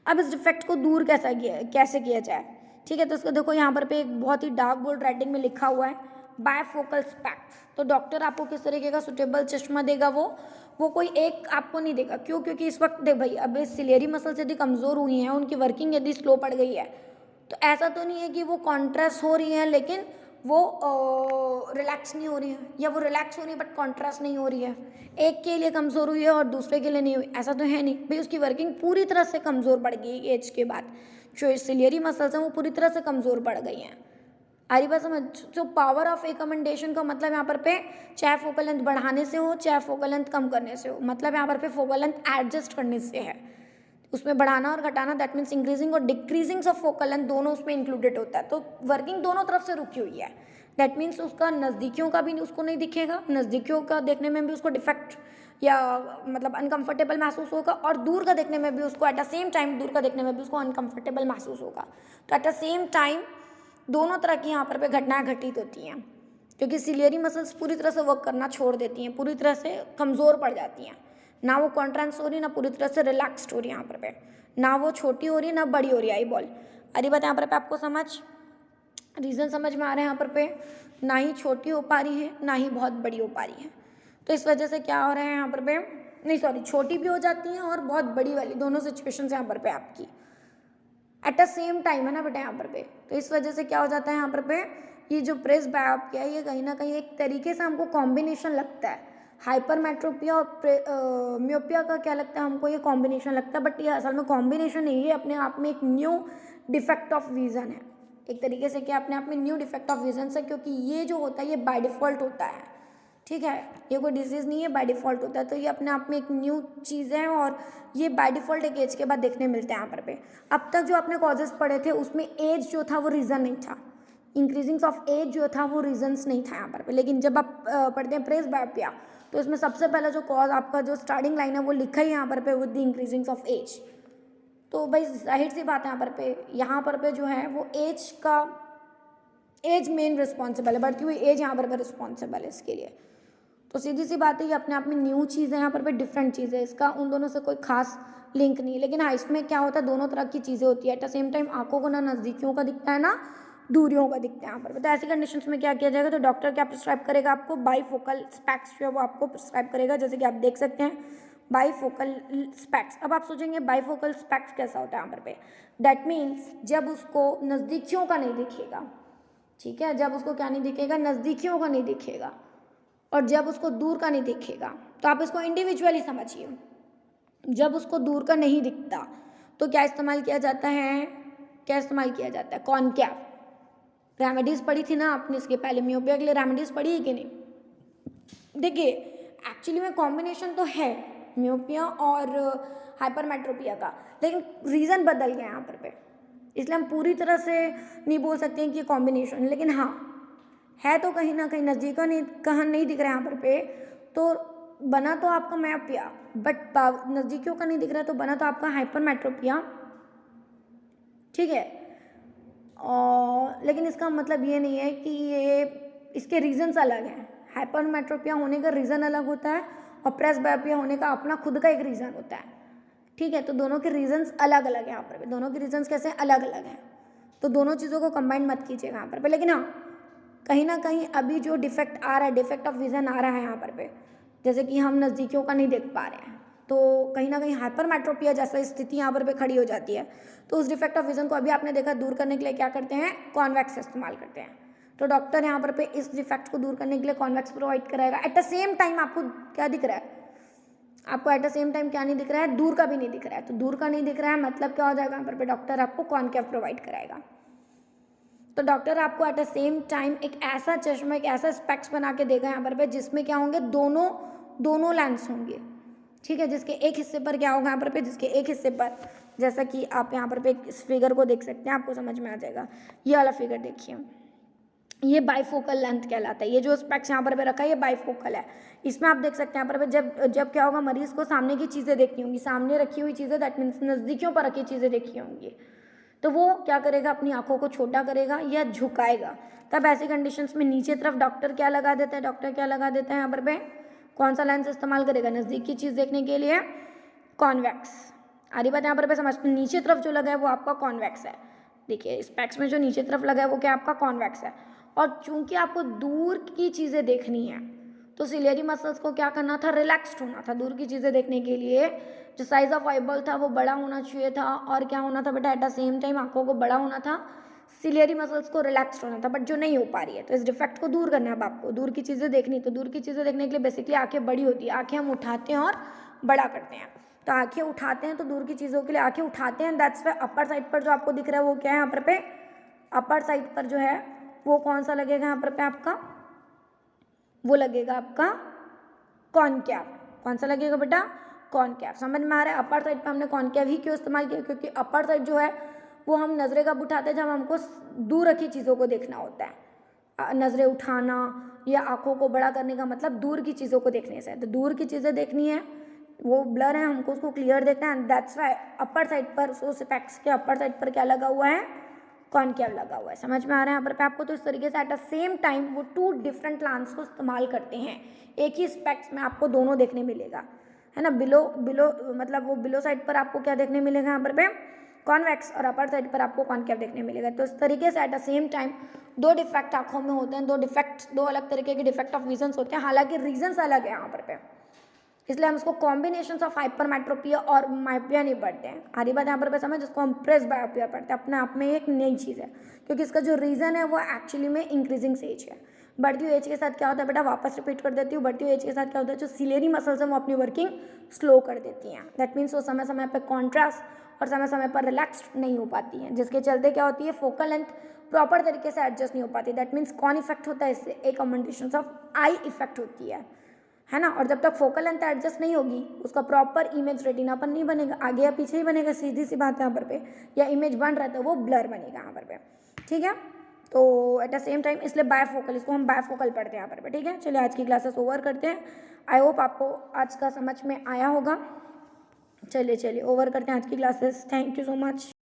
अब इस डिफेक्ट को दूर कैसे किया जाए? ठीक है, तो इसको देखो यहाँ पर पे एक बहुत ही डार्क बोल्ड राइटिंग में लिखा हुआ है, बायफोकल स्पेक्स। तो डॉक्टर आपको किस तरीके का सुटेबल चश्मा देगा? वो कोई एक आपको नहीं देगा। क्यों? क्योंकि इस वक्त देख भाई, अब सिलेरी मसल्स यदि कमज़ोर हुई हैं, उनकी वर्किंग यदि स्लो पड़ गई है, तो ऐसा तो नहीं है कि वो कॉन्ट्रास्ट हो रही है लेकिन वो रिलैक्स नहीं हो रही है, या वो रिलैक्स हो रही है बट कॉन्ट्रास्ट नहीं हो रही है। एक के लिए कमज़ोर हुई है और दूसरे के लिए नहीं हुई, ऐसा तो है नहीं भाई। उसकी वर्किंग पूरी तरह से कमज़ोर पड़ गई एज के बाद। जो सिलियरी मसल्स हैं वो पूरी तरह से कमज़ोर पड़ गई हैं। आ रही बात समझ? जो पावर ऑफ रिकमेंडेशन का मतलब यहाँ पर पे चाहे फोकल लेंथ बढ़ाने से हो चाहे फोकल लेंथ कम करने से हो, मतलब यहाँ पर पे फोकल लेंथ एडजस्ट करने से है। उसमें बढ़ाना और घटाना, दैट मीन्स इंक्रीजिंग और डिक्रीजिंग ऑफ फोकल लेंथ दोनों उसमें इंक्लूडेड होता है। तो वर्किंग दोनों तरफ से रुकी हुई है। दैट मीन्स उसका नज़दीकियों का भी उसको नहीं दिखेगा, नज़दीकियों का देखने में भी उसको डिफेक्ट या मतलब अनकंफर्टेबल महसूस होगा, और दूर का देखने में भी उसको एट द सेम टाइम दूर का देखने में भी उसको अनकंफर्टेबल महसूस होगा। तो एट द सेम टाइम दोनों तरह की यहाँ पर पे घटनाएं घटित होती हैं, क्योंकि सिलियरी मसल्स पूरी तरह से वर्क करना छोड़ देती हैं, पूरी तरह से कमज़ोर पड़ जाती हैं। ना वो कॉन्ट्रैक्ट हो रही, ना पूरी तरह से रिलैक्स्ड हो रही है यहाँ पर पे, ना वो छोटी हो रही है ना बड़ी हो रही है आई बॉल। अरे बात यहाँ पर पे आपको रीज़न समझ में आ रहे हैं यहाँ पर पे? ना ही छोटी हो पा रही है ना ही बहुत बड़ी हो पा रही है। तो इस वजह से क्या हो रहा है यहाँ पर पे, नहीं सॉरी, छोटी भी हो जाती हैं और बहुत बड़ी वाली, दोनों सिचुएशन यहाँ पर पे आपकी एट द सेम टाइम है ना बेटा यहाँ पर पे। तो इस वजह से क्या हो जाता है यहाँ पर पे, ये जो प्रेस बायोप्सिया है ये कहीं ना कहीं एक तरीके से हमको कॉम्बिनेशन लगता है। हाइपरमेट्रोपिया और म्योपिया का क्या लगता है हमको? ये कॉम्बिनेशन लगता है, बट ये असल में कॉम्बिनेशन नहीं है, ये अपने आप में एक न्यू डिफेक्ट ऑफ विजन है। एक तरीके से क्या अपने आप में न्यू डिफेक्ट ऑफ विजन से, क्योंकि ये जो होता है ये बाय डिफ़ॉल्ट होता है, ठीक है, ये कोई डिजीज़ नहीं है, बाय डिफ़ॉल्ट होता है। तो ये अपने आप में एक न्यू चीज़ है और ये बाय डिफ़ॉल्ट एक एज के बाद देखने मिलते हैं यहाँ पर पे। अब तक जो आपने कॉजेज़ पढ़े थे उसमें एज जो था वो रीज़न नहीं था, इंक्रीजिंग ऑफ एज जो था वो रीजन्स नहीं था यहाँ पर पे। लेकिन जब आप पढ़ते हैं प्रेस बायोप्सिया तो इसमें सबसे पहला जो कॉज आपका जो स्टार्टिंग लाइन है वो लिखा ही यहाँ पर पे with the increasing of age. तो भाई जाहिर सी बात है यहाँ पर पे जो है वो एज मेन रिस्पॉन्सिबल है, बढ़ती हुई एज यहाँ पर पे रिस्पॉन्सिबल है इसके लिए। तो सीधी सी बात है ये अपने आप में न्यू चीज़ है, यहाँ पर पे डिफरेंट चीज़ है, इसका उन दोनों से कोई खास लिंक नहीं है। लेकिन हाँ, इसमें क्या होता है, दोनों तरह की चीज़ें होती है एट द सेम टाइम। आंखों को ना नज़दीकियों का दिखता है ना दूरियों का दिखता है यहाँ पर। तो ऐसी कंडीशंस में क्या किया जाएगा, तो डॉक्टर क्या प्रिस्क्राइब करेगा आपको? बाईफोकल स्पेक्स जो है वो आपको प्रिस्क्राइब करेगा, जैसे कि आप देख सकते हैं बाईफोकल स्पेक्स। अब आप सोचेंगे बाईफोकल स्पेक्स कैसा होता है यहाँ पर पे? दैट मीन्स जब उसको नज़दीकियों का नहीं दिखेगा, ठीक है, जब उसको क्या नहीं दिखेगा, नज़दीकियों का नहीं दिखेगा, और जब उसको दूर का नहीं दिखेगा, तो आप इसको इंडिविजुअली समझिए। जब उसको दूर का नहीं दिखता तो क्या इस्तेमाल किया जाता है? कॉनकैव रेमेडीज़ पढ़ी थी ना आपने इसके पहले, म्योपिया के लिए रेमेडीज़ पढ़ी है कि नहीं? देखिए एक्चुअली में कॉम्बिनेशन तो है म्योपिया और हाइपरमेट्रोपिया का, लेकिन रीज़न बदल गया यहाँ पर पे, इसलिए हम पूरी तरह से नहीं बोल सकते हैं कि कॉम्बिनेशन। लेकिन हाँ है तो कहीं ना कहीं नज़दीका नहीं, कहाँ नहीं दिख रहा है यहाँ पर पे, तो बना तो आपका म्योपिया बट नज़दीकियों का नहीं दिख रहा है, तो बना तो आपका हाइपरमेट्रोपिया, ठीक है। और लेकिन इसका मतलब ये नहीं है कि ये इसके रीजंस अलग हैं। हाइपरमेट्रोपिया होने का रीज़न अलग होता है और प्रेस बायोपिया होने का अपना खुद का एक रीज़न होता है, ठीक है। तो दोनों के रीजंस अलग अलग हैं यहाँ पर, दोनों के रीजंस कैसे अलग अलग हैं, तो दोनों चीज़ों को कंबाइन मत कीजिएगा यहाँ पर। लेकिन हाँ कहीं ना कहीं अभी जो डिफेक्ट आ रहा है, डिफेक्ट ऑफ विजन आ रहा है यहाँ पर, जैसे कि हम नज़दीकियों का नहीं देख पा रहे हैं, तो कहीं ना कहीं हाइपरमेट्रोपिया जैसा स्थिति यहाँ पर खड़ी हो जाती है। तो उस डिफेक्ट ऑफ विजन को अभी आपने देखा दूर करने के लिए क्या करते हैं, कॉन्वेक्स इस्तेमाल करते हैं। तो डॉक्टर यहाँ पर इस डिफेक्ट को दूर करने के लिए कॉन्वेक्स प्रोवाइड कराएगा। एट द सेम टाइम आपको क्या दिख रहा है, आपको एट द सेम टाइम क्या नहीं दिख रहा है, दूर का भी नहीं दिख रहा है। तो दूर का नहीं दिख रहा है मतलब क्या हो जाएगा यहाँ पर डॉक्टर आपको कॉनकेव प्रोवाइड कराएगा। तो डॉक्टर आपको एट द सेम टाइम एक ऐसा चश्मा, एक ऐसा स्पेक्स बना के देगा यहाँ पर जिसमें क्या होंगे, दोनों लेंस होंगे, ठीक है। जिसके एक हिस्से पर क्या होगा यहाँ पर जिसके एक हिस्से पर, जैसा कि आप यहाँ पर इस फिगर को देख सकते हैं, आपको समझ में आ जाएगा। ये वाला फिगर देखिए, ये बाइफोकल लेंथ कहलाता है। ये जो स्पेक्स यहाँ पर रखा है ये बाइफोकल है। इसमें आप देख सकते हैं यहाँ पर जब क्या होगा, मरीज को सामने की चीज़ें देखनी होंगी, सामने रखी हुई चीज़ें, दैट मीन्स नज़दीकियों पर रखी चीज़ें देखनी होंगी, तो वो क्या करेगा, अपनी आंखों को छोटा करेगा या झुकाएगा। तब ऐसी कंडीशंस में नीचे तरफ डॉक्टर क्या लगा देता है, यहाँ पर कौन सा लेंस इस्तेमाल करेगा, नज़दीक की चीज़ देखने के लिए कॉन्वेक्स। आ रही बात यहाँ पर समझ, नीचे तरफ जो लगा है वो आपका कॉन्वेक्स है। देखिए स्पेक्स में जो नीचे तरफ लगा है वो क्या आपका कॉन्वेक्स है, और चूंकि आपको दूर की चीज़ें देखनी है तो सिलियरी मसल्स को क्या करना था, रिलैक्स्ड होना था। दूर की चीज़ें देखने के लिए जो साइज ऑफ आईबॉल था वो बड़ा होना चाहिए था, और क्या होना था बेटा, एट द सेम टाइम आंखों को बड़ा होना था, सिलियरी मसल्स को रिलैक्स्ड होना था, बट जो नहीं हो पा रही है। तो इस डिफेक्ट को दूर करना है अब आपको, दूर की चीज़ें देखनी। तो दूर की चीज़ें देखने के लिए बेसिकली आंखें बड़ी होती है, आंखें हम उठाते हैं और बड़ा करते हैं। तो आंखें उठाते हैं तो दूर की चीज़ों के लिए आंखें उठाते हैं, दैट्स वाई अपर साइड पर जो आपको दिख रहा है वो क्या है यहाँ पर पे, अपर साइड पर जो है वो कौन सा लगेगा यहाँ पर पे आपका, वो लगेगा आपका कॉनकैव। कौन सा लगेगा बेटा, कॉनकैव। समझ में आ रहा है। अपर साइड पे हमने कॉनकैव ही क्यों इस्तेमाल किया, क्योंकि अपर साइड जो है वो हम नजरें कब उठाते हैं, जब हमको दूर रखी चीज़ों को देखना होता है। नजरें उठाना या आंखों को बड़ा करने का मतलब दूर की चीज़ों को देखने से। तो दूर की चीज़ें देखनी है, वो ब्लर है, हमको उसको क्लियर देखना है, दैट्स वाई अपर साइड पर, सो स्पेक्स के अपर साइड पर क्या लगा हुआ है, कॉनकेव लगा हुआ है। समझ में आ रहा है यहाँ पर पे आपको। तो इस तरीके से एट द सेम टाइम वो टू डिफरेंट लांस को इस्तेमाल करते हैं, एक ही स्पेक्स में आपको दोनों देखने मिलेगा, है ना। बिलो बिलो मतलब वो बिलो साइड पर आपको क्या देखने मिलेगा यहाँ पर पे, कॉन्वेक्स, और अपर साइड पर आपको कॉनकेव देखने मिलेगा। तो इस तरीके से एट द सेम टाइम दो डिफेक्ट आंखों में होते हैं, दो अलग तरीके के डिफेक्ट ऑफ विजन्स होते हैं, हालांकि रीजन्स अलग है यहाँ पर पे, इसलिए हम इसको कॉम्बिनेशन ऑफ हाइपरमेट्रोपिया और माइपिया नहीं पढ़ते हैं। हरी बात यहाँ पर समझ, जिसको हम प्रेस बायोपिया पढ़ते हैं, अपने आप में एक नई चीज़ है, क्योंकि इसका जो रीज़न है वो एक्चुअली में इंक्रीजिंग एज है। बढ़ती हुई एज के साथ क्या होता है बेटा, वापस रिपीट कर देती हूँ, बढ़ती हुई एज के साथ क्या होता है, जो सिलेरी मसल्स हैं वो अपनी वर्किंग स्लो कर देती हैं। दैट मीन्स वो समय समय पर कॉन्ट्रास्ट और समय समय पर रिलैक्स्ड नहीं हो पाती हैं, जिसके चलते क्या होती है, फोकल लेंथ प्रॉपर तरीके से एडजस्ट नहीं हो पाती। दैट मीन्स कौन इफेक्ट होता है, इससे एक कॉम्बिनेशन ऑफ आई इफेक्ट होती है ना। और जब तक फोकल लेंथ एडजस्ट नहीं होगी, उसका प्रॉपर इमेज रेटिना पर नहीं बनेगा, आगे या पीछे ही बनेगा, सीधी सी बात है यहाँ पर पे, या इमेज बन रहा है तो वो ब्लर बनेगा यहाँ पर पे, ठीक है। तो एट द सेम टाइम इसलिए बायफोकल, इसको हम बायफोकल पढ़ते हैं यहाँ पर पे, ठीक है। चलिए आज की क्लासेस ओवर करते हैं। आई होप आपको आज का समझ में आया होगा। चलिए ओवर करते हैं आज की classes. Thank you so much.